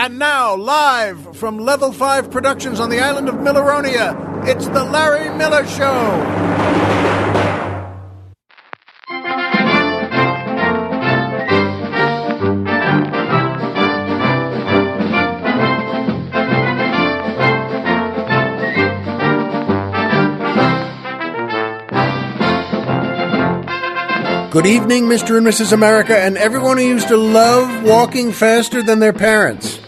And now, live from Level 5 Productions on the island of Milleronia, it's The Larry Miller Show. Good evening, Mr. and Mrs. America, and everyone who used to love walking faster than their parents.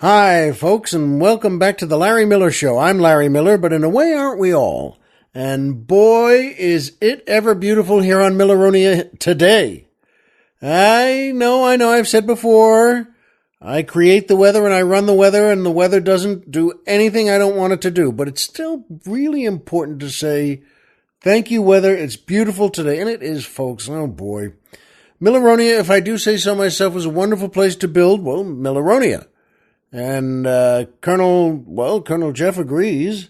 Hi, folks, and welcome back to the Larry Miller Show. I'm Larry Miller, but in a way, aren't we all? And boy, is it ever beautiful here on Milleronia today. I know, I've said before, I create the weather and I run the weather, and the weather doesn't do anything I don't want it to do. But it's still really important to say, thank you, weather. It's beautiful today. And it is, folks. Oh, boy. Milleronia, if I do say so myself, was a wonderful place to build. Well, Milleronia. And Colonel Jeff agrees.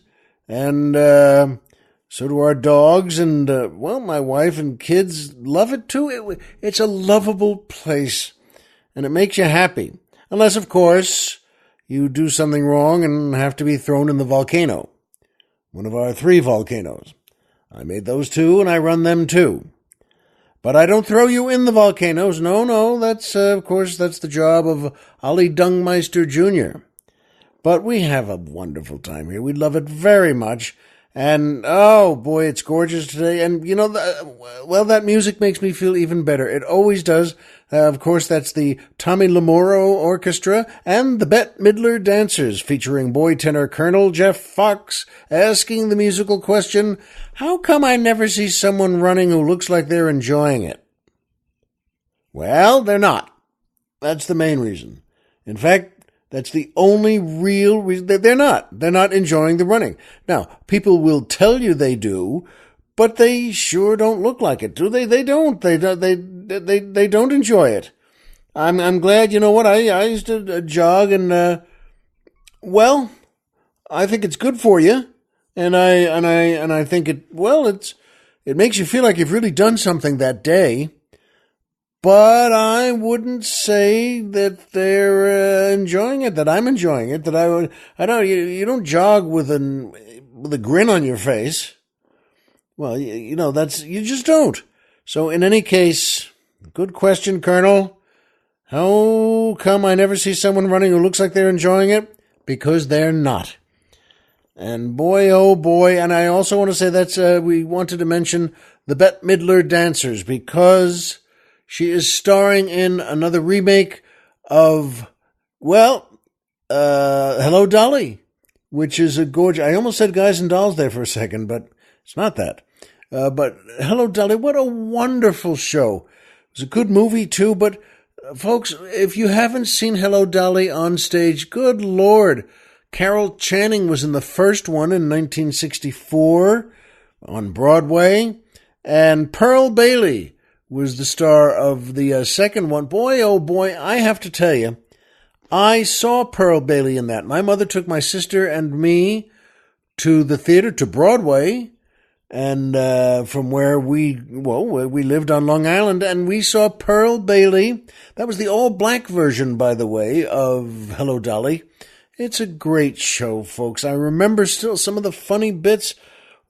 And so do our dogs. And, my wife and kids love it, too. It's a lovable place. And it makes you happy. Unless, of course, you do something wrong and have to be thrown in the volcano. One of our 3 volcanoes. I made those 2 and I run them too. But I don't throw you in the volcanoes. No, that's, of course, that's the job of Ollie Dungmeister Jr. But we have a wonderful time here. We love it very much. And, oh, boy, it's gorgeous today. And, that music makes me feel even better. It always does. Of course, that's the Tommy Lamoro Orchestra and the Bette Midler Dancers, featuring boy tenor Colonel Jeff Fox, asking the musical question, how come I never see someone running who looks like they're enjoying it? Well, they're not. That's the main reason. In fact, that's the only real reason. They're not. They're not enjoying the running. Now, people will tell you they do, but they sure don't look like it, do they? They don't. They don't enjoy it. I'm glad. You know what? I used to jog, and I think it's good for you, and I think it makes you feel like you've really done something that day. But I wouldn't say that they're enjoying it, that I'm enjoying it, that I don't, you don't jog with a grin on your face. Well, you just don't. So in any case, good question, Colonel. How come I never see someone running who looks like they're enjoying it? Because they're not. And boy, oh boy, and I also want to say we wanted to mention the Bette Midler Dancers, because she is starring in another remake of, Hello, Dolly, which is a gorgeous. I almost said Guys and Dolls there for a second, but it's not that. But Hello, Dolly, what a wonderful show. It was a good movie, too, but folks, if you haven't seen Hello, Dolly on stage, good Lord. Carol Channing was in the first one in 1964 on Broadway, and Pearl Bailey was the star of the second one. Boy, oh boy, I have to tell you, I saw Pearl Bailey in that. My mother took my sister and me to the theater, to Broadway, and from where we lived on Long Island, and we saw Pearl Bailey. That was the all-black version, by the way, of Hello, Dolly. It's a great show, folks. I remember still some of the funny bits.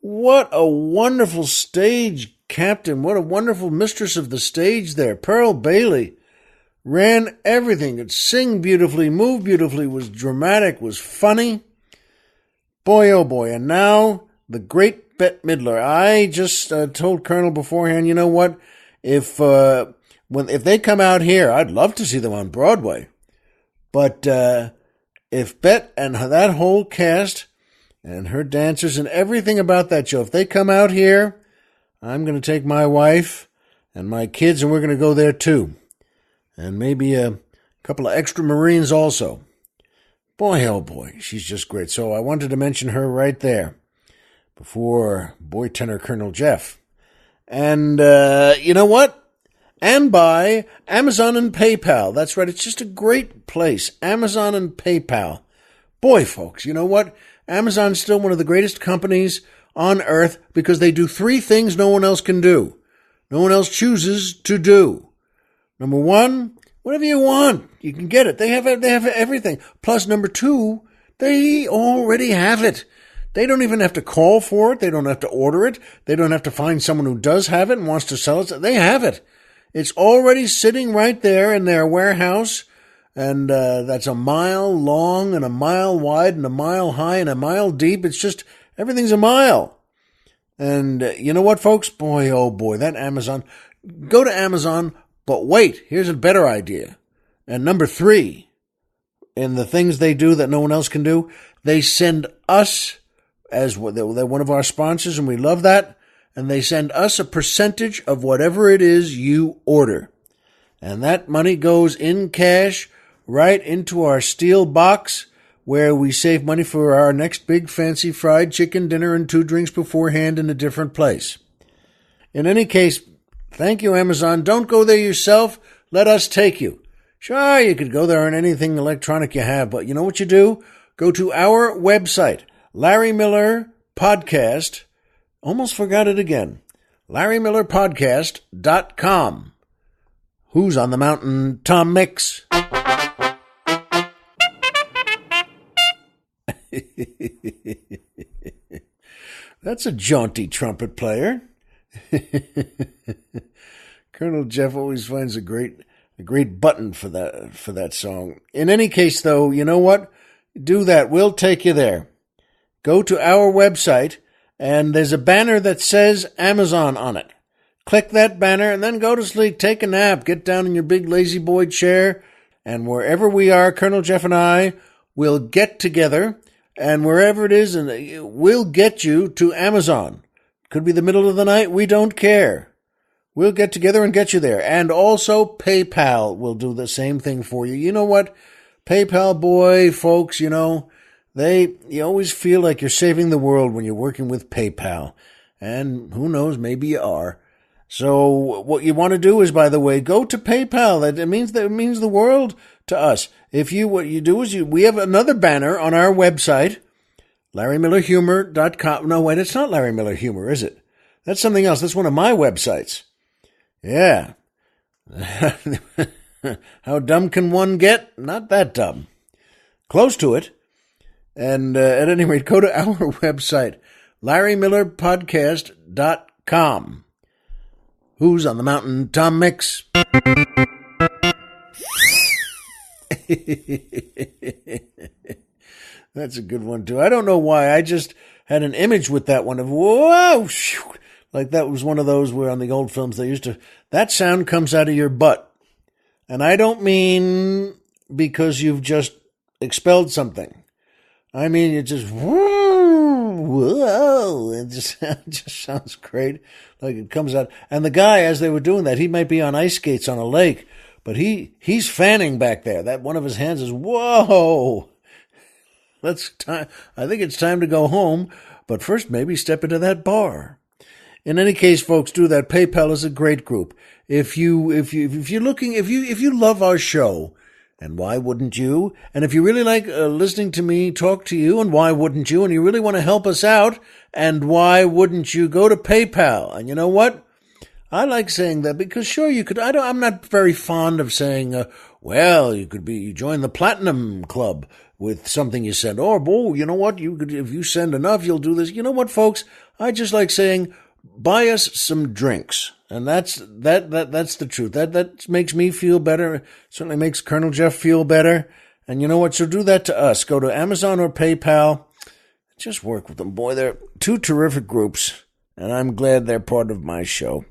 What a wonderful stage captain. What a wonderful mistress of the stage there. Pearl Bailey ran everything. Could sing beautifully, move beautifully, was dramatic, was funny. Boy, oh boy. And now, the great Bette Midler. I just told Colonel beforehand, you know what? If they come out here, I'd love to see them on Broadway. But if Bette and that whole cast and her dancers and everything about that show, if they come out here, I'm going to take my wife and my kids, and we're going to go there too. And maybe a couple of extra Marines also. Boy, oh boy, she's just great. So I wanted to mention her right there before boy tenor Colonel Jeff. And you know what? And by Amazon and PayPal. That's right, it's just a great place. Amazon and PayPal. Boy, folks, you know what? Amazon's still one of the greatest companies on earth because they do 3 things no one else can do. no one else chooses to do. Number one, whatever you want, you can get it. They have everything. Plus, number two, they already have it. They don't even have to call for it. They don't have to order it. They don't have to find someone who does have it and wants to sell it. They have it. It's already sitting right there in their warehouse, and that's a mile long and a mile wide and a mile high and a mile deep. It's just, everything's a mile. And you know what, folks? Boy, oh boy, that Amazon. Go to Amazon, but wait, here's a better idea. And number three, in the things they do that no one else can do, they send us, as they're one of our sponsors, and we love that, and they send us a percentage of whatever it is you order. And that money goes in cash right into our steel box, where we save money for our next big fancy fried chicken dinner and 2 drinks beforehand in a different place. In any case, thank you, Amazon. Don't go there yourself. Let us take you. Sure, you could go there on anything electronic you have, but you know what you do? Go to our website, Larry Miller Podcast. Almost forgot it again. LarryMillerPodcast.com. Who's on the mountain? Tom Mix. That's a jaunty trumpet player. Colonel Jeff always finds a great button for that song. In any case, though, you know what? Do that. We'll take you there. Go to our website, and there's a banner that says Amazon on it. Click that banner and then go to sleep. Take a nap. Get down in your big lazy boy chair, and wherever we are, Colonel Jeff and I will get together. And wherever it is, and we'll get you to Amazon. Could be the middle of the night. We don't care. We'll get together and get you there. And also PayPal will do the same thing for you. You know what? PayPal, boy, folks, you know, you always feel like you're saving the world when you're working with PayPal. And who knows, maybe you are. So what you want to do is, by the way, go to PayPal. It means the world to us. What you do is we have another banner on our website, LarryMillerHumor.com. No, wait, it's not Larry Miller Humor, is it? That's something else. That's one of my websites. Yeah. How dumb can one get? Not that dumb. Close to it. And at any rate, go to our website, LarryMillerPodcast.com. Who's on the mountain? Tom Mix. That's a good one, too. I don't know why. I just had an image with that one of, whoa, shoo, like that was one of those where on the old films they used to, that sound comes out of your butt. And I don't mean because you've just expelled something. I mean, it just, whoa, it just sounds great. Like it comes out. And the guy, as they were doing that, he might be on ice skates on a lake, but he's fanning back there. That one of his hands is, whoa. I think it's time to go home, but first maybe step into that bar. In any case, folks, do that. PayPal is a great group. If you love our show, and why wouldn't you? And if you really like listening to me talk to you, and why wouldn't you? And you really want to help us out, and why wouldn't you? Go to PayPal. And you know what? I like saying that because sure you could. I'm not very fond of saying, you join the Platinum Club with something you send. Or, you know what? If you send enough, you'll do this. You know what, folks? I just like saying, buy us some drinks. And that's the truth. That makes me feel better. Certainly makes Colonel Jeff feel better. And you know what? So do that to us. Go to Amazon or PayPal. Just work with them. Boy, they're 2 terrific groups. And I'm glad they're part of my show.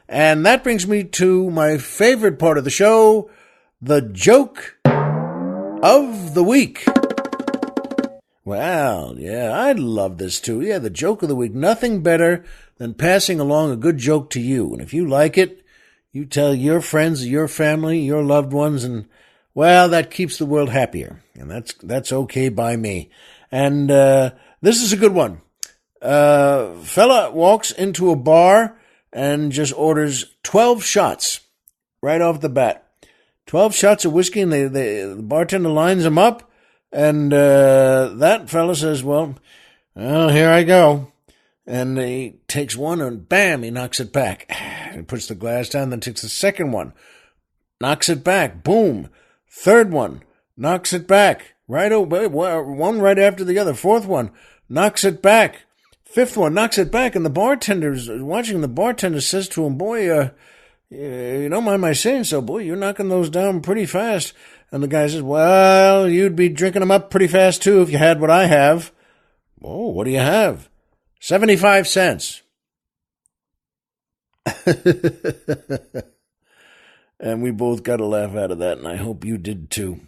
And that brings me to my favorite part of the show, the joke of the week. Well, yeah, I love this too. Yeah, the joke of the week. Nothing better than passing along a good joke to you. And if you like it, you tell your friends, your family, your loved ones, and, well, that keeps the world happier. And that's okay by me. And this is a good one. Fella walks into a bar and just orders 12 shots right off the bat. 12 shots of whiskey, and the bartender lines them up, and that fella says, well, here I go. And he takes one and bam, he knocks it back. He puts the glass down, then takes the second one, knocks it back, boom. Third one, knocks it back. Right away, one right after the other. Fourth one, knocks it back. Fifth one, knocks it back. And the bartender's watching. The bartender says to him, boy, you don't mind my saying so, boy, you're knocking those down pretty fast. And the guy says, well, you'd be drinking them up pretty fast too if you had what I have. Oh, what do you have? 75 cents. And we both got a laugh out of that, and I hope you did too.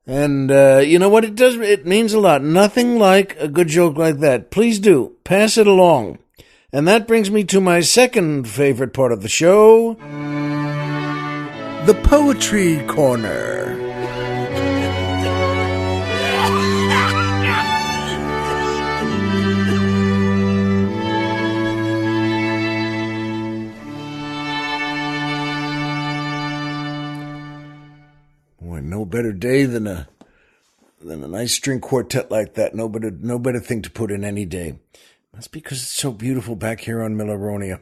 And you know what? It means a lot. Nothing like a good joke like that. Please do. Pass it along. And that brings me to my second favorite part of the show, the Poetry Corner. Boy, no better day than a nice string quartet like that. No better thing to put in any day. That's because it's so beautiful back here on Milleronia.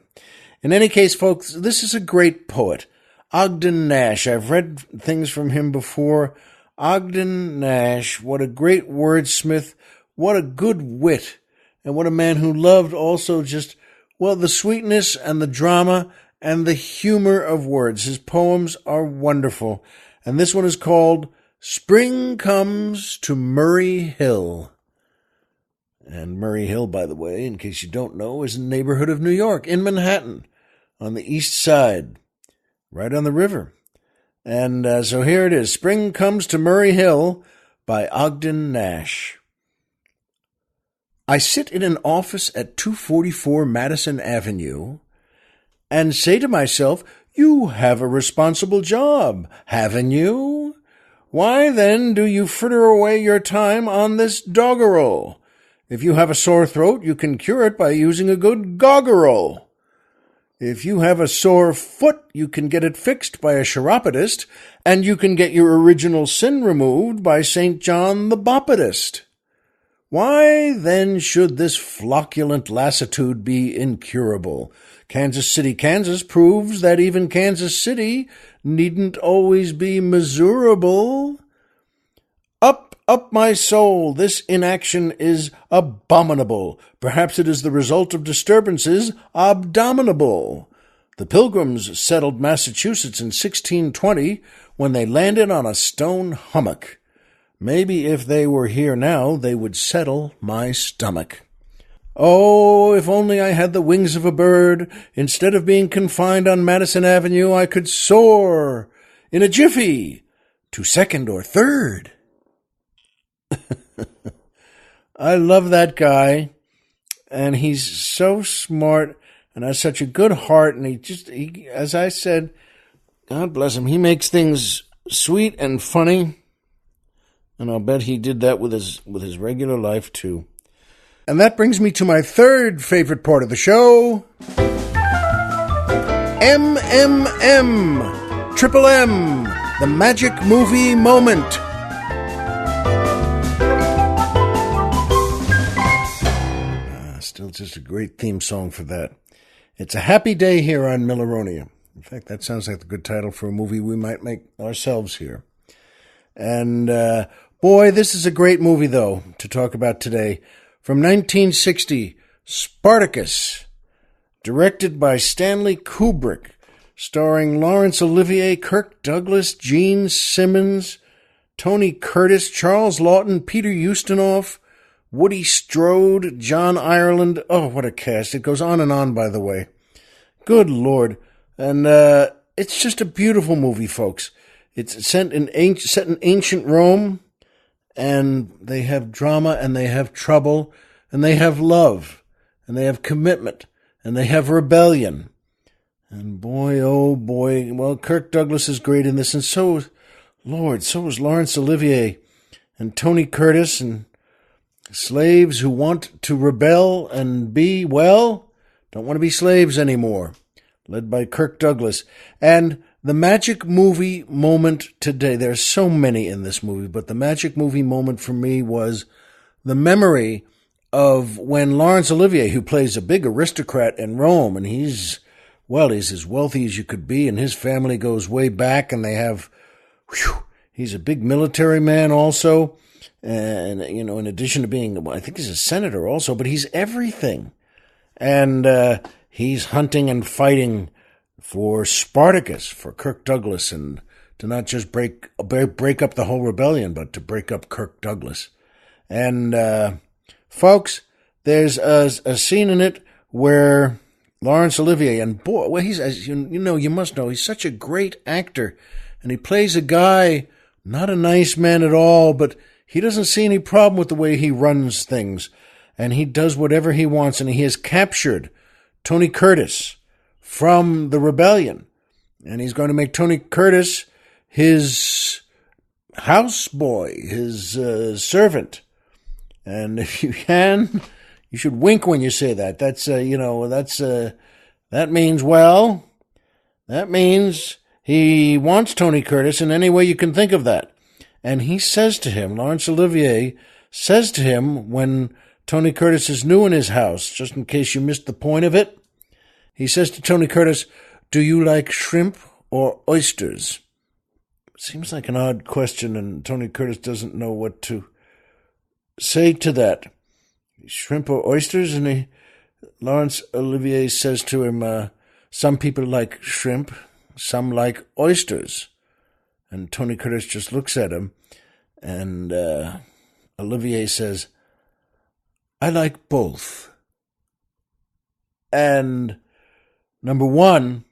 In any case, folks, this is a great poet, Ogden Nash. I've read things from him before. Ogden Nash, what a great wordsmith, what a good wit, and what a man who loved also just, well, the sweetness and the drama and the humor of words. His poems are wonderful. And this one is called Spring Comes to Murray Hill. And Murray Hill, by the way, in case you don't know, is a neighborhood of New York, in Manhattan, on the east side, right on the river. And so here it is, Spring Comes to Murray Hill by Ogden Nash. I sit in an office at 244 Madison Avenue and say to myself, you have a responsible job, haven't you? Why then do you fritter away your time on this doggerel? If you have a sore throat, you can cure it by using a good goggerel. If you have a sore foot, you can get it fixed by a chiropodist, and you can get your original sin removed by St. John the Baptist. Why then should this flocculent lassitude be incurable? Kansas City, Kansas proves that even Kansas City needn't always be measurable. Up, my soul, this inaction is abominable. Perhaps it is the result of disturbances abominable. The Pilgrims settled Massachusetts in 1620 when they landed on a stone hummock. Maybe if they were here now, they would settle my stomach. Oh, if only I had the wings of a bird. Instead of being confined on Madison Avenue, I could soar in a jiffy to second or third. I love that guy, and he's so smart and has such a good heart, and he as I said, God bless him, he makes things sweet and funny, and I'll bet he did that with his regular life too. And that brings me to my third favorite part of the show, MMM, Triple M, the Magic Movie Moment. Still just a great theme song for that. It's a happy day here on Milleronia. In fact, that sounds like a good title for a movie we might make ourselves here. And boy, this is a great movie, though, to talk about today. From 1960, Spartacus, directed by Stanley Kubrick, starring Laurence Olivier, Kirk Douglas, Gene Simmons, Tony Curtis, Charles Lawton, Peter Ustinov, Woody Strode, John Ireland. Oh, what a cast. It goes on, by the way. Good Lord. And it's just a beautiful movie, folks. It's set in ancient Rome, and they have drama, and they have trouble, and they have love, and they have commitment, and they have rebellion. And boy, oh boy, well, Kirk Douglas is great in this, and so is Laurence Olivier, and Tony Curtis, and slaves who want to rebel and be, well, don't want to be slaves anymore, led by Kirk Douglas. And the magic movie moment today, there's so many in this movie, but the magic movie moment for me was the memory of when Laurence Olivier, who plays a big aristocrat in Rome, and he's as wealthy as you could be, and his family goes way back, and they have, he's a big military man also, and, in addition to being, I think he's a senator also, but he's everything. And he's hunting and fighting for Spartacus, for Kirk Douglas, and to not just break up the whole rebellion, but to break up Kirk Douglas. And, folks, there's a scene in it where Laurence Olivier, and boy, well, he's, as you must know, he's such a great actor, and he plays a guy, not a nice man at all, but he doesn't see any problem with the way he runs things, and he does whatever he wants, and he has captured Tony Curtis from the rebellion, and he's going to make Tony Curtis his houseboy, his servant. And if you can, you should wink when you say that. That means he wants Tony Curtis in any way you can think of that. And he says to him, Laurence Olivier says to him when Tony Curtis is new in his house, just in case you missed the point of it, he says to Tony Curtis, "Do you like shrimp or oysters?" Seems like an odd question, and Tony Curtis doesn't know what to say to that. Shrimp or oysters? And Laurence Olivier says to him, some people like shrimp, some like oysters. And Tony Curtis just looks at him, and Olivier says, "I like both." And number one,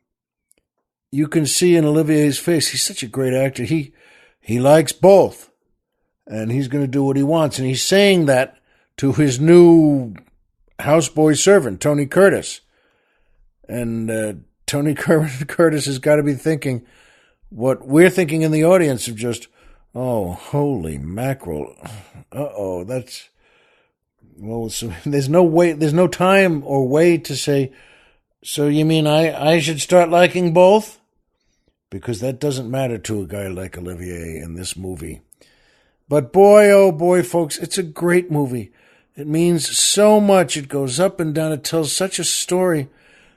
you can see in Olivier's face, he's such a great actor, he likes both. And he's going to do what he wants. And he's saying that to his new houseboy servant, Tony Curtis. And Tony Curtis has got to be thinking what we're thinking in the audience of just, oh, holy mackerel. Uh-oh, that's... Well, so there's no time or way to say, so you mean I should start liking both? Because that doesn't matter to a guy like Olivier in this movie. But boy, oh boy, folks, it's a great movie. It means so much. It goes up and down. It tells such a story.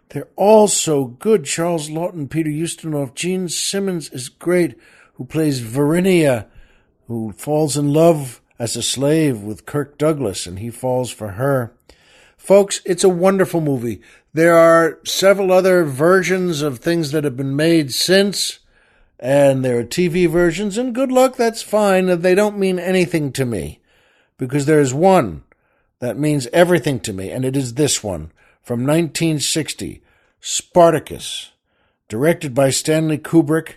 They're all so good. Charles Laughton, Peter Ustinov, Gene Simmons is great, who plays Varinia, who falls in love as a slave with Kirk Douglas, and he falls for her. Folks, it's a wonderful movie. There are several other versions of things that have been made since, and there are TV versions, and good luck, that's fine. They don't mean anything to me, because there is one that means everything to me, and it is this one, from 1960, Spartacus, directed by Stanley Kubrick,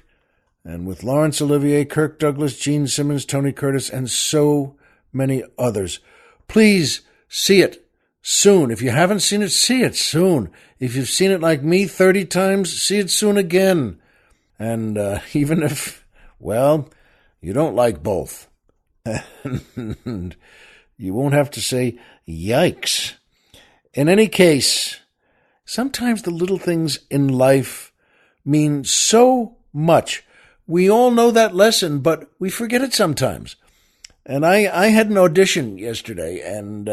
and with Laurence Olivier, Kirk Douglas, Gene Simmons, Tony Curtis, and so many others. Please see it soon. If you haven't seen it, see it soon. If you've seen it like me 30 times, see it soon again. And even if, well, you don't like both, and you won't have to say, yikes. In any case, sometimes the little things in life mean so much. We all know that lesson, but we forget it sometimes. And I had an audition yesterday, and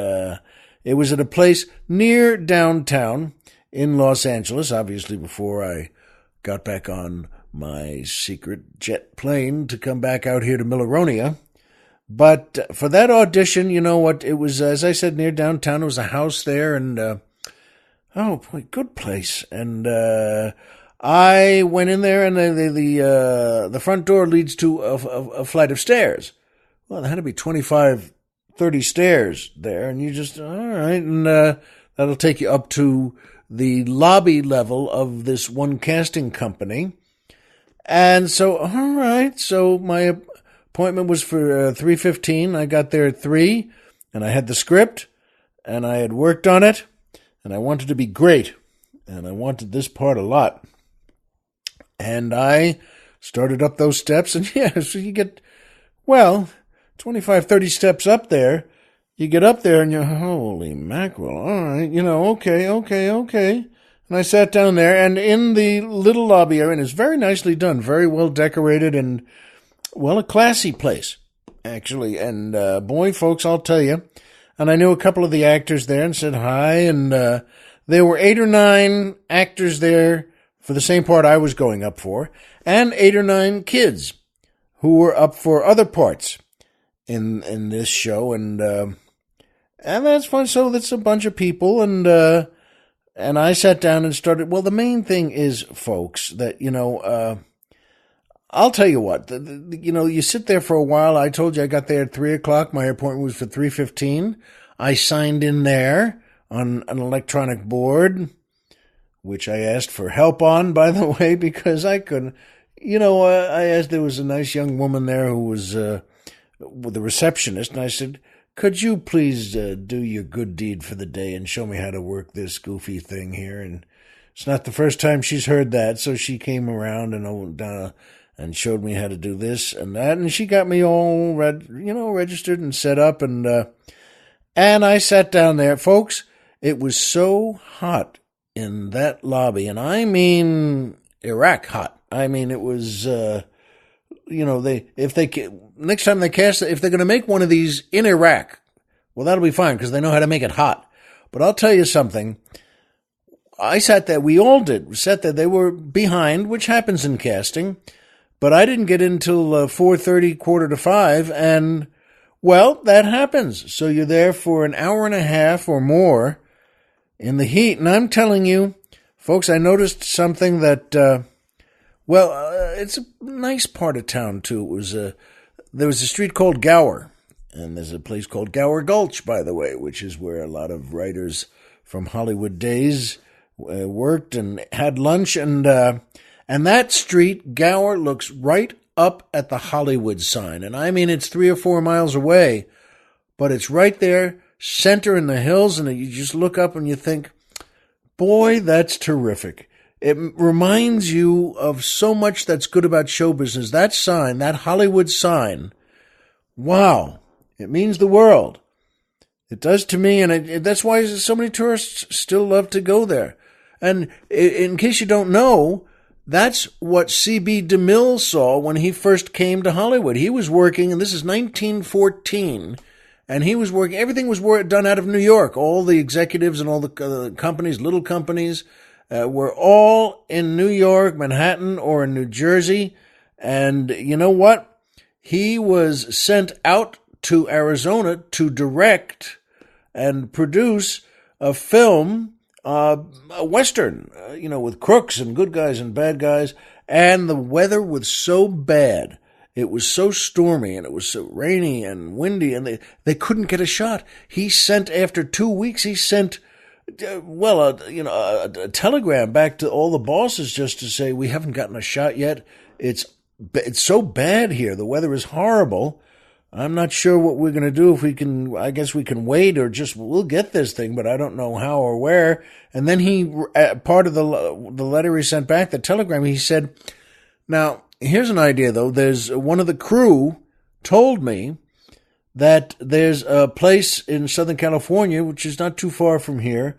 it was at a place near downtown in Los Angeles, obviously before I got back on my secret jet plane to come back out here to Milleronia. But for that audition, you know what, it was, as I said, near downtown. It was a house there, and, oh, boy, good place. And I went in there, and the front door leads to a flight of stairs. Well, there had to be 25, 30 stairs there, and you just, all right, and that'll take you up to the lobby level of this one casting company. And so, all right, so my appointment was for 3:15. I got there at 3, and I had the script, and I had worked on it, and I wanted to be great, and I wanted this part a lot. And I started up those steps, and yeah, so you get, well, 25, 30 steps up there. You get up there, and you're, holy mackerel, all right, okay. And I sat down there, and in the little lobby area, and it's very nicely done, very well decorated, and, well, a classy place, actually. And, boy, folks, I'll tell you, and I knew a couple of the actors there and said hi, and there were 8 or 9 actors there for the same part I was going up for, and 8 or 9 kids who were up for other parts in this show, and that's fun. So that's a bunch of people, and I sat down and started. Well, the main thing is, folks, that I'll tell you what. You sit there for a while. I told you I got there at 3:00. My appointment was for 3:15. I signed in there on an electronic board, which I asked for help on, by the way, because I couldn't. I asked. There was a nice young woman there who was the receptionist, and I said, "Could you please do your good deed for the day and show me how to work this goofy thing here?" And it's not the first time she's heard that, so she came around and showed me how to do this and that, and she got me all registered and set up, and I sat down there. Folks, it was so hot in that lobby, and I mean Iraq hot. I mean, it was, next time they cast it, if they're going to make one of these in Iraq, well, that'll be fine because they know how to make it hot. But I'll tell you something. I sat there. We all did. We sat there. They were behind, which happens in casting. But I didn't get in until 4:30, 4:45, and, well, that happens. So you're there for an hour and a half or more in the heat. And I'm telling you, folks, I noticed something that, it's a nice part of town, too. There was a street called Gower, and there's a place called Gower Gulch, by the way, which is where a lot of writers from Hollywood days worked and had lunch, and that street, Gower, looks right up at the Hollywood sign. And I mean, it's 3 or 4 miles away, but it's right there, center in the hills, and you just look up and you think, boy, that's terrific. It reminds you of so much that's good about show business. That sign, that Hollywood sign, wow, it means the world. It does to me, and that's why so many tourists still love to go there. And in case you don't know, that's what C.B. DeMille saw when he first came to Hollywood. He was working, and this is 1914, and he was working, everything was done out of New York. All the executives and all the companies, little companies, were all in New York, Manhattan, or in New Jersey. And you know what? He was sent out to Arizona to direct and produce a film, a Western, with crooks and good guys and bad guys. And the weather was so bad. It was so stormy, and it was so rainy and windy, and they couldn't get a shot. He sent, after 2 weeks, a telegram back to all the bosses just to say, we haven't gotten a shot yet. It's so bad here. The weather is horrible. I'm not sure what we're going to do. If we can, I guess we can wait, or we'll get this thing, but I don't know how or where. And then he, part of the letter he sent back, the telegram, he said, now, here's an idea though. There's one of the crew told me that there's a place in Southern California, which is not too far from here,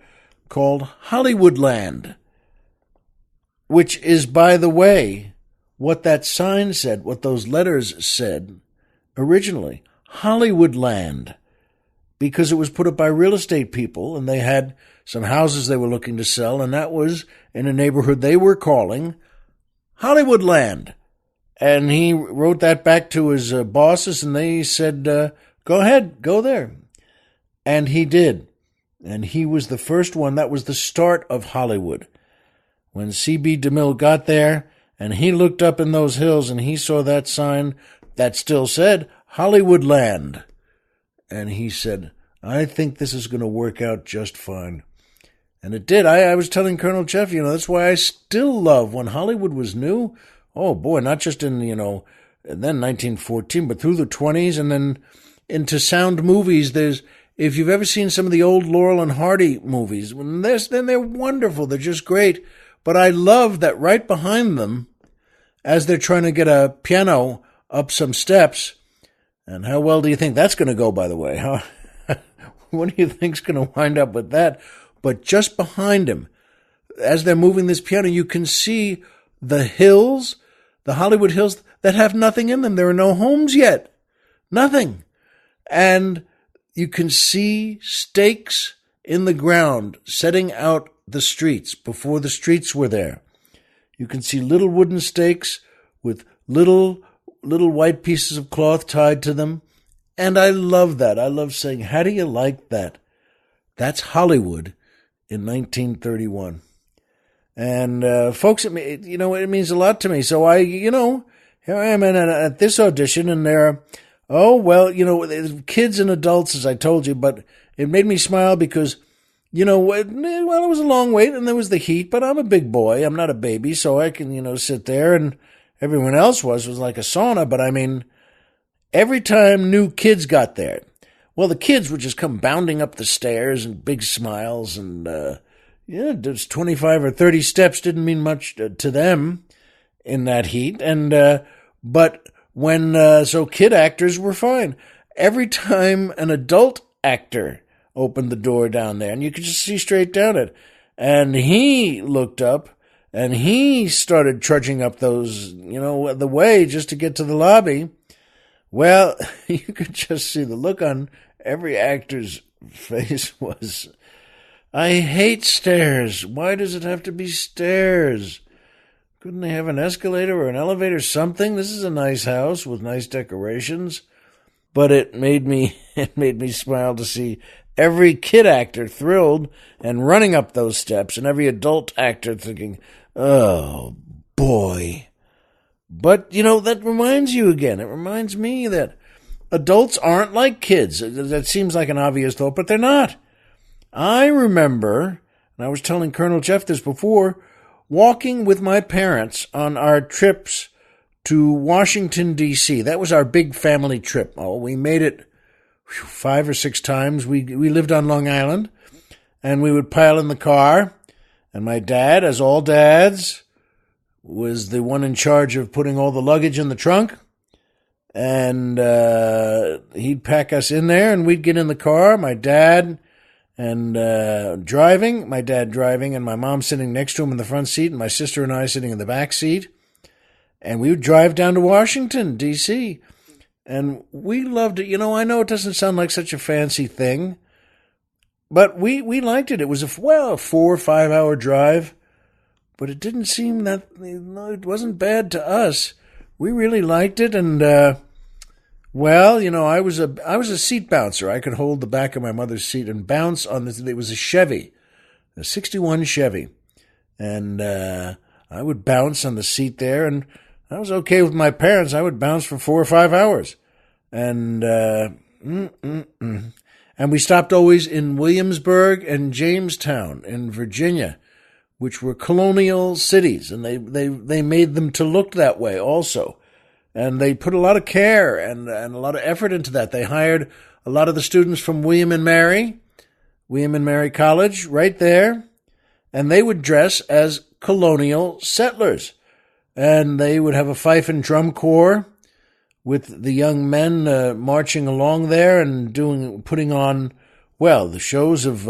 called Hollywoodland, which is, by the way, what that sign said, what those letters said originally, Hollywoodland, because it was put up by real estate people, and they had some houses they were looking to sell, and that was in a neighborhood they were calling Hollywoodland. And he wrote that back to his bosses, and they said, go ahead, go there. And he did. And he was the first one. That was the start of Hollywood. When C.B. DeMille got there, and he looked up in those hills, and he saw that sign that still said Hollywoodland. And he said, I think this is going to work out just fine. And it did. I was telling Colonel Jeff, that's why I still love when Hollywood was new. Oh, boy, not just in, then 1914, but through the 20s, and then into sound movies. If you've ever seen some of the old Laurel and Hardy movies, then they're wonderful. They're just great. But I love that right behind them, as they're trying to get a piano up some steps, and how well do you think that's going to go, by the way? What do you think's going to wind up with that? But just behind him, as they're moving this piano, you can see the hills, the Hollywood hills, that have nothing in them. There are no homes yet. Nothing. And you can see stakes in the ground setting out the streets before the streets were there. You can see little wooden stakes with little white pieces of cloth tied to them. And I love that. I love saying, how do you like that? That's Hollywood in 1931. And folks, it means a lot to me. So here I am at this audition, and there are, kids and adults, as I told you, but it made me smile because, it was a long wait and there was the heat, but I'm a big boy. I'm not a baby, so I can, sit there, and everyone else was like a sauna. But I mean, every time new kids got there, well, the kids would just come bounding up the stairs and big smiles, and just 25 or 30 steps didn't mean much to them in that heat. And but when kid actors were fine. Every time an adult actor opened the door down there, and you could just see straight down it, and he looked up, and he started trudging up those, the way just to get to the lobby. Well, you could just see the look on every actor's face was, I hate stairs. Why does it have to be stairs? Couldn't they have an escalator or an elevator, something? This is a nice house with nice decorations. But it made me smile to see every kid actor thrilled and running up those steps, and every adult actor thinking, oh, boy. But, that reminds you again. It reminds me that adults aren't like kids. That seems like an obvious thought, but they're not. I remember, and I was telling Colonel Jeff this before, walking with my parents on our trips to Washington, D.C. That was our big family trip. Oh, we made it 5 or 6 times. We lived on Long Island, and we would pile in the car, and my dad, as all dads, was the one in charge of putting all the luggage in the trunk, and he'd pack us in there, and we'd get in the car, my dad driving, and my mom sitting next to him in the front seat, and my sister and I sitting in the back seat, and we would drive down to Washington, D.C., and we loved it. I know it doesn't sound like such a fancy thing, but we liked it. It was a 4 or 5 hour drive, but it didn't seem that, it wasn't bad to us. We really liked it, and I was a seat bouncer. I could hold the back of my mother's seat and bounce on this. It was a Chevy, a 61 Chevy, and I would bounce on the seat there, and I was okay with my parents. I would bounce for 4 or 5 hours, and and we stopped always in Williamsburg and Jamestown in Virginia, which were colonial cities, and they made them to look that way also. And they put a lot of care and a lot of effort into that. They hired a lot of the students from William and Mary College right there, and they would dress as colonial settlers. And they would have a fife and drum corps with the young men marching along there and putting on, the shows of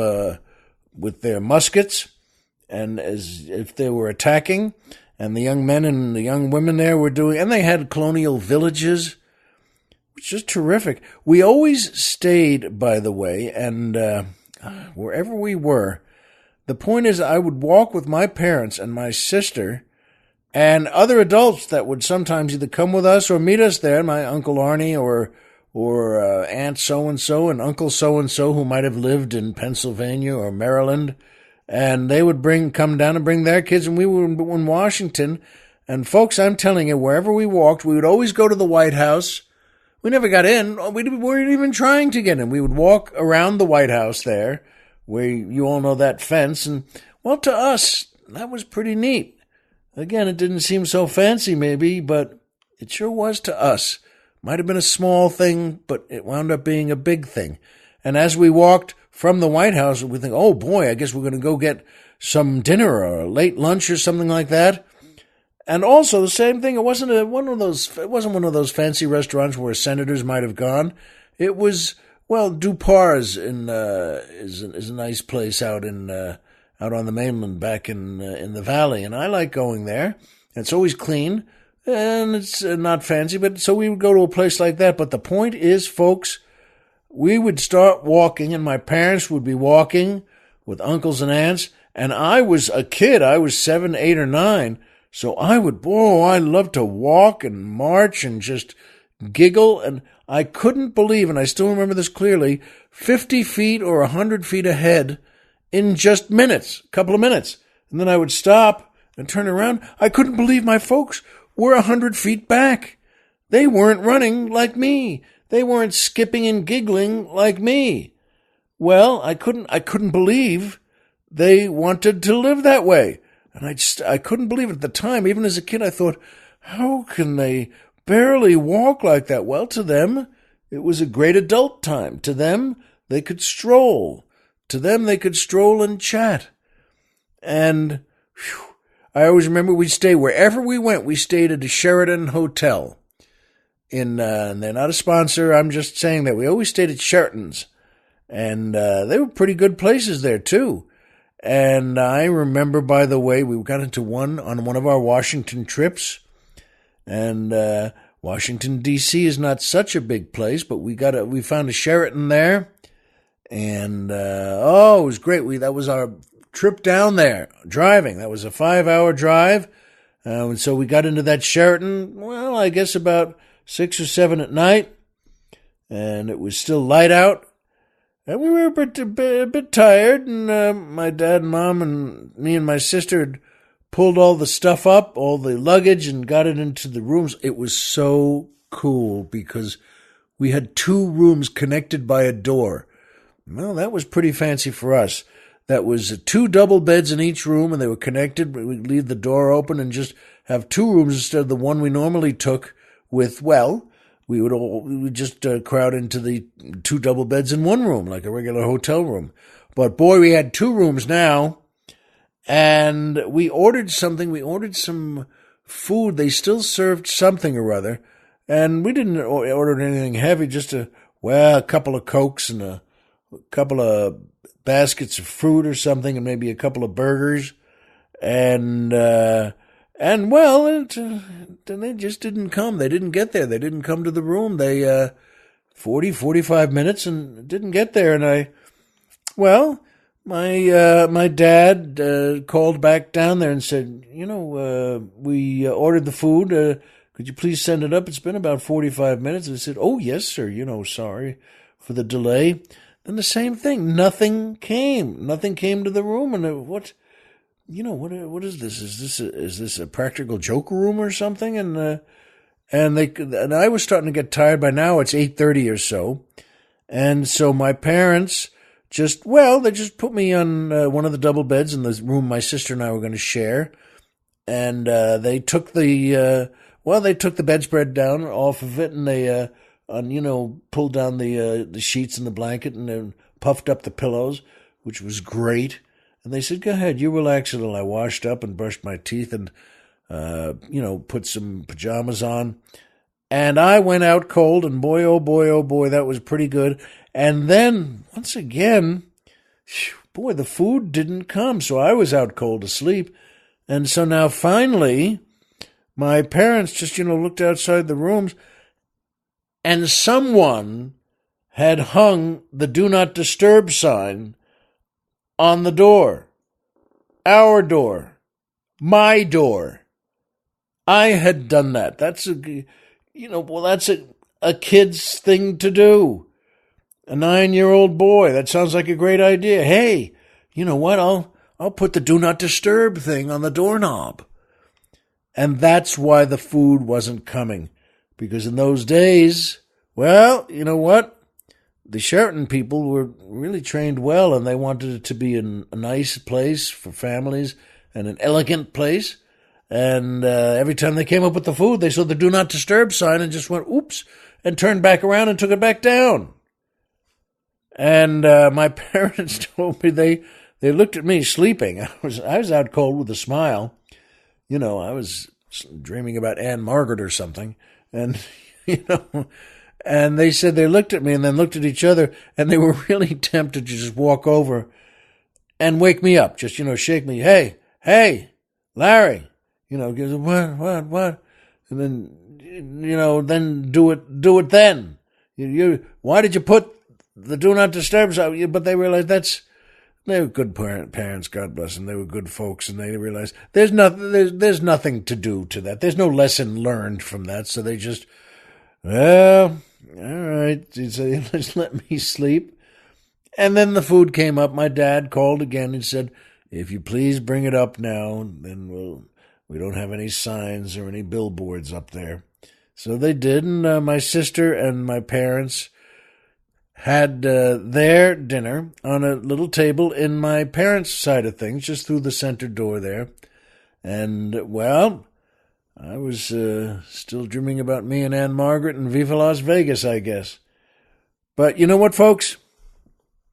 with their muskets, and as if they were attacking. And the young men and the young women there were doing, and they had colonial villages, which is terrific. We always stayed, by the way, and wherever we were, the point is I would walk with my parents and my sister and other adults that would sometimes either come with us or meet us there, my Uncle Arnie or Aunt so-and-so and Uncle so-and-so who might have lived in Pennsylvania or Maryland. And they would come down and bring their kids, and we were in Washington. And folks, I'm telling you, wherever we walked, we would always go to the White House. We never got in. We weren't even trying to get in. We would walk around the White House there, where you all know that fence. And, to us, that was pretty neat. Again, it didn't seem so fancy maybe, but it sure was to us. Might have been a small thing, but it wound up being a big thing. And as we walked from the White House, we think, oh boy, I guess we're going to go get some dinner or a late lunch or something like that. And also the same thing, it wasn't one of those fancy restaurants where senators might have gone. It was, Dupar's is a nice place out on the mainland back in the valley, and I like going there. It's always clean, and it's not fancy, but so we would go to a place like that. But the point is, folks, we would start walking, and my parents would be walking with uncles and aunts, and I was a kid. I was 7, 8, or 9, so I loved to walk and march and just giggle, and I couldn't believe, and I still remember this clearly, 50 feet or 100 feet ahead in just minutes, a couple of minutes. And then I would stop and turn around. I couldn't believe my folks were 100 feet back. They weren't running like me. They weren't skipping and giggling like me. Well, I couldn't believe they wanted to live that way. And I couldn't believe it at the time. Even as a kid, I thought, how can they barely walk like that? Well, to them, it was a great adult time. To them, they could stroll. To them, they could stroll and chat. And I always remember wherever we went, we stayed at a Sheraton Hotel. And they're not a sponsor, I'm just saying that. We always stayed at Sheraton's. And they were pretty good places there, too. And I remember, by the way, we got into one on one of our Washington trips. And Washington, D.C. is not such a big place, but we found a Sheraton there. And, it was great. That was our trip down there, driving. That was a 5-hour drive. And so we got into that Sheraton, well, I guess about 6 or 7 at night. And it was still light out. And we were a bit tired. And my dad and mom and me and my sister had pulled all the stuff up, all the luggage, and got it into the rooms. It was so cool because we had 2 rooms connected by a door. Well, that was pretty fancy for us. That was 2 double beds in each room, and they were connected. We'd leave the door open and just have 2 rooms instead of the one we normally took with, we would just crowd into the 2 double beds in one room, like a regular hotel room. But boy, we had 2 rooms now, and we ordered something. We ordered some food. They still served something or other, and we didn't order anything heavy, just a couple of Cokes and a couple of baskets of fruit or something, and maybe a couple of burgers, then they just didn't come. They didn't get there. They didn't come to the room. They 45 minutes and didn't get there. And my dad called back down there and said, we ordered the food. Could you please send it up? It's been about 45 minutes. And I said, oh yes, sir. Sorry for the delay. And the same thing. Nothing came. Nothing came to the room. And what is this? Is this a practical joke room or something? And I was starting to get tired. By now it's 8:30 or so. And so my parents they just put me on one of the double beds in the room my sister and I were going to share. And they took the bedspread down off of it, and they pulled down the sheets and the blanket and then puffed up the pillows, which was great. And they said, go ahead, you relax until I washed up and brushed my teeth and, put some pajamas on. And I went out cold, and boy, oh boy, that was pretty good. And then, once again, the food didn't come, so I was out cold asleep. And so now finally, my parents just, looked outside the rooms, and someone had hung the Do Not Disturb sign on the door. Our door. My door. I had done that. That's a kid's thing to do. A 9-year-old boy. That sounds like a great idea. Hey, you know what? I'll put the Do Not Disturb thing on the doorknob. And that's why the food wasn't coming. Because in those days, you know what? The Sheraton people were really trained well, and they wanted it to be a nice place for families and an elegant place. And every time they came up with the food, they saw the Do Not Disturb sign and just went, oops, and turned back around and took it back down. And my parents told me they looked at me sleeping. I was out cold with a smile. I was dreaming about Ann Margaret or something. And, and they said they looked at me and then looked at each other, and they were really tempted to just walk over and wake me up. Just, shake me. Hey, Larry. What? And then, then do it then. Why did you put the do not disturb sign, but they realized they were good parents, God bless them. They were good folks, and they realized there's nothing to do to that. There's no lesson learned from that, so they just, well, all right, so just let me sleep. And then the food came up. My dad called again and said, if you please bring it up now, then we don't have any signs or any billboards up there. So they did, and my sister and my parents had their dinner on a little table in my parents' side of things, just through the center door there. And, well, I was still dreaming about me and Ann Margaret and Viva Las Vegas, I guess. But you know what, folks?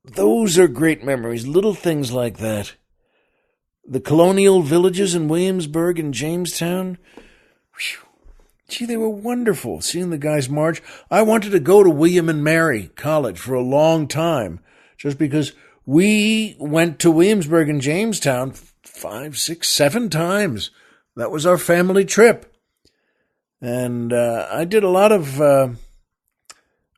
Those are great memories, little things like that. The colonial villages in Williamsburg and Jamestown, whew, gee, they were wonderful, seeing the guys march. I wanted to go to William and Mary College for a long time, just because we went to Williamsburg and Jamestown 5, 6, 7 times. That was our family trip. And I did a lot of...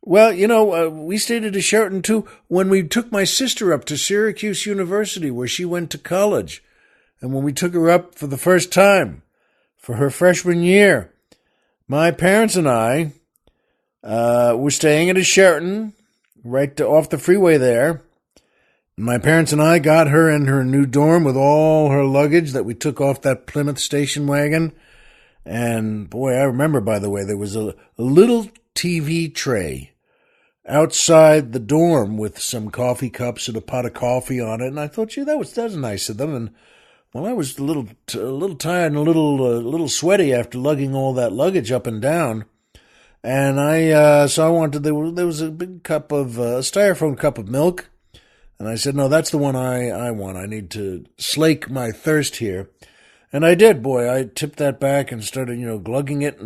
we stayed at a Sheraton, too, when we took my sister up to Syracuse University, where she went to college. And when we took her up for the first time, for her freshman year, my parents and I were staying at a Sheraton right off the freeway there. My parents and I got her in her new dorm with all her luggage that we took off that Plymouth station wagon. And, boy, I remember, by the way, there was a little TV tray outside the dorm with some coffee cups and a pot of coffee on it, and I thought, gee, that was nice of them. And well, I was a little tired and a little sweaty after lugging all that luggage up and down, and I wanted there was a big cup of a styrofoam cup of milk, and I said, no, that's the one I want. I need to slake my thirst here, and I did. Boy, I tipped that back and started glugging it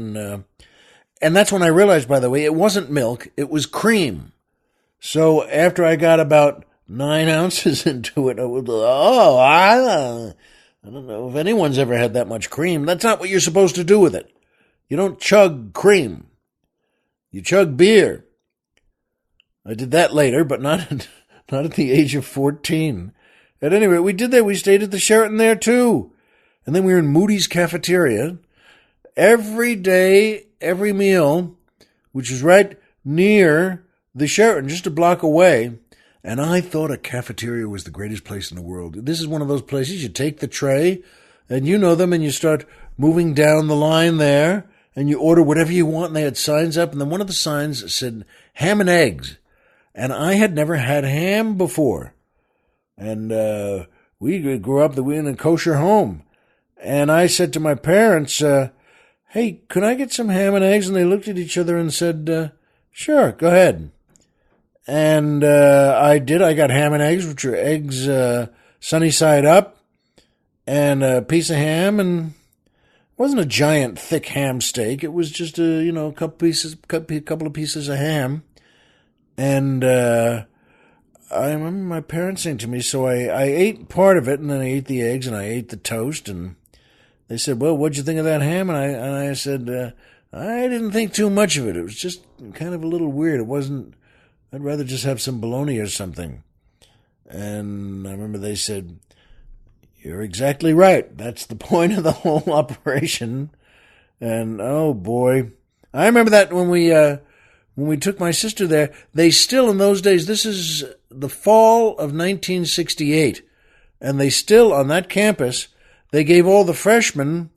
and that's when I realized, by the way, it wasn't milk, it was cream. So after I got about 9 ounces into it, I was, I don't know if anyone's ever had that much cream. That's not what you're supposed to do with it. You don't chug cream. You chug beer. I did that later, but not at the age of 14. At any rate, we did that. We stayed at the Sheraton there, too. And then we were in Moody's cafeteria. Every day, every meal, which is right near the Sheraton, just a block away. And I thought a cafeteria was the greatest place in the world. This is one of those places you take the tray, and you know them, and you start moving down the line there, and you order whatever you want, and they had signs up, and then one of the signs said ham and eggs. And I had never had ham before. And we grew up in a kosher home. And I said to my parents, hey, could I get some ham and eggs? And they looked at each other and said, sure, go ahead. And I did. I got ham and eggs, which are eggs sunny side up, and a piece of ham. And it wasn't a giant, thick ham steak. It was just a couple of pieces of ham. And I remember my parents saying to me, so I ate part of it, and then I ate the eggs, and I ate the toast, and they said, well, what'd you think of that ham? And I said, I didn't think too much of it. It was just kind of a little weird. It wasn't, I'd rather just have some bologna or something. And I remember they said, you're exactly right. That's the point of the whole operation. And, oh, boy. I remember that when we took my sister there, they still, in those days, this is the fall of 1968, and they still, on that campus, they gave all the freshmen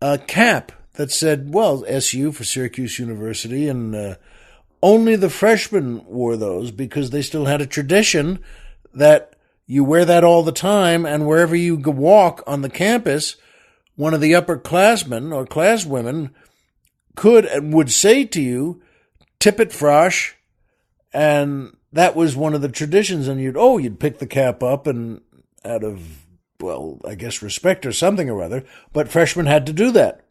a cap that said, well, SU for Syracuse University, and only the freshmen wore those because they still had a tradition that you wear that all the time, and wherever you walk on the campus, one of the upperclassmen or classwomen could and would say to you, tippet frosh, and that was one of the traditions, and you'd pick the cap up, and out of, well, I guess respect or something or other, but freshmen had to do that.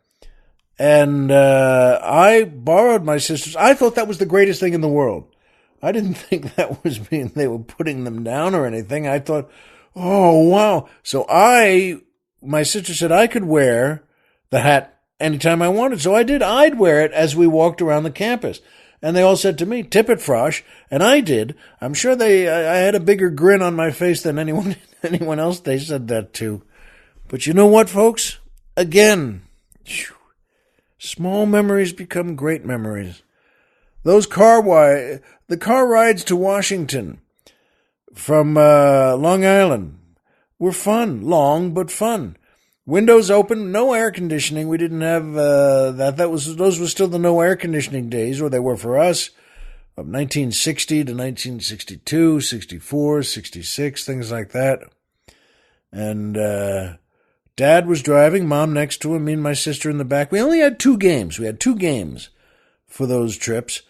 And I borrowed my sister's. I thought that was the greatest thing in the world. I didn't think that was they were putting them down or anything. I thought, oh, wow. So my sister said I could wear the hat anytime I wanted. So I did. I'd wear it as we walked around the campus. And they all said to me, tip it, Frosh. And I did. I'm sure I had a bigger grin on my face than anyone else they said that to. But you know what, folks? Again, small memories become great memories. The car rides to Washington from Long Island were fun. Long, but fun. Windows open, no air conditioning. We didn't have that. Those were still the no air conditioning days, or they were for us, of 1960 to 1962, 64, 66, things like that. And Dad was driving, Mom next to him, me and my sister in the back. We only had 2 games. We had 2 games for those trips.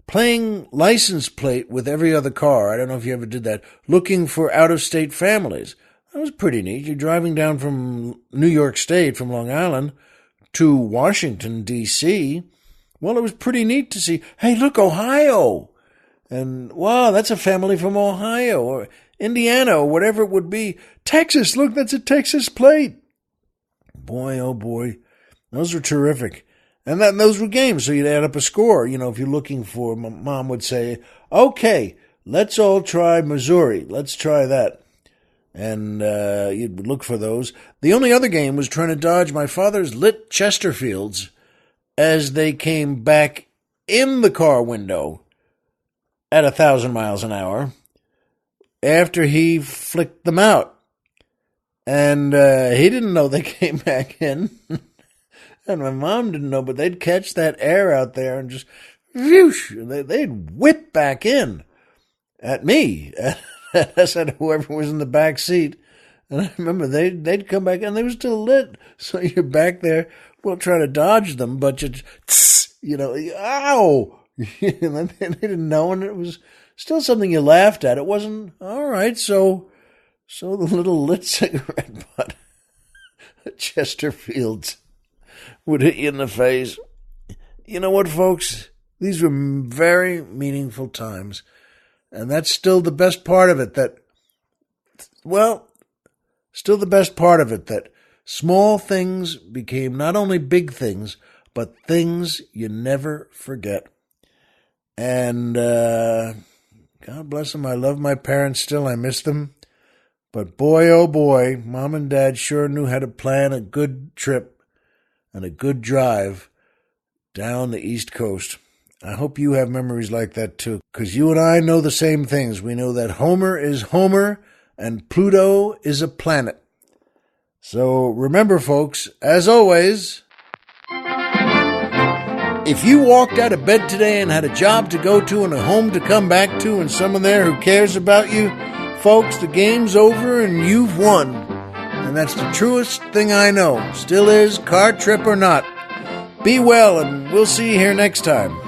Playing license plate with every other car. I don't know if you ever did that. Looking for out-of-state families. That was pretty neat. You're driving down from New York State, from Long Island, to Washington, D.C. Well, it was pretty neat to see, hey, look, Ohio. And, wow, that's a family from Ohio or Indiana or whatever it would be. Texas, look, that's a Texas plate. Boy, oh boy, those were terrific. And those were games, so you'd add up a score. You know, if you're looking for, Mom would say, okay, let's all try Missouri. Let's try that. And you'd look for those. The only other game was trying to dodge my father's lit Chesterfields as they came back in the car window at 1,000 miles an hour after he flicked them out. And he didn't know they came back in. And my mom didn't know, but they'd catch that air out there and just, whoosh, they'd whip back in at me. I said whoever was in the back seat. And I remember they'd come back and they were still lit. So you're back there, well, trying to dodge them, but ow! And then they didn't know, and it was still something you laughed at. It wasn't, all right, so the little lit cigarette butt, Chesterfields, would hit you in the face. You know what, folks? These were very meaningful times. And that's still the best part of it, that small things became not only big things, but things you never forget. And God bless them. I love my parents still. I miss them. But boy, oh boy, Mom and Dad sure knew how to plan a good trip and a good drive down the East Coast. I hope you have memories like that too, because you and I know the same things. We know that Homer is Homer and Pluto is a planet. So remember, folks, as always, if you walked out of bed today and had a job to go to and a home to come back to and someone there who cares about you, folks, the game's over and you've won. And that's the truest thing I know. Still is, car trip or not. Be well, and we'll see you here next time.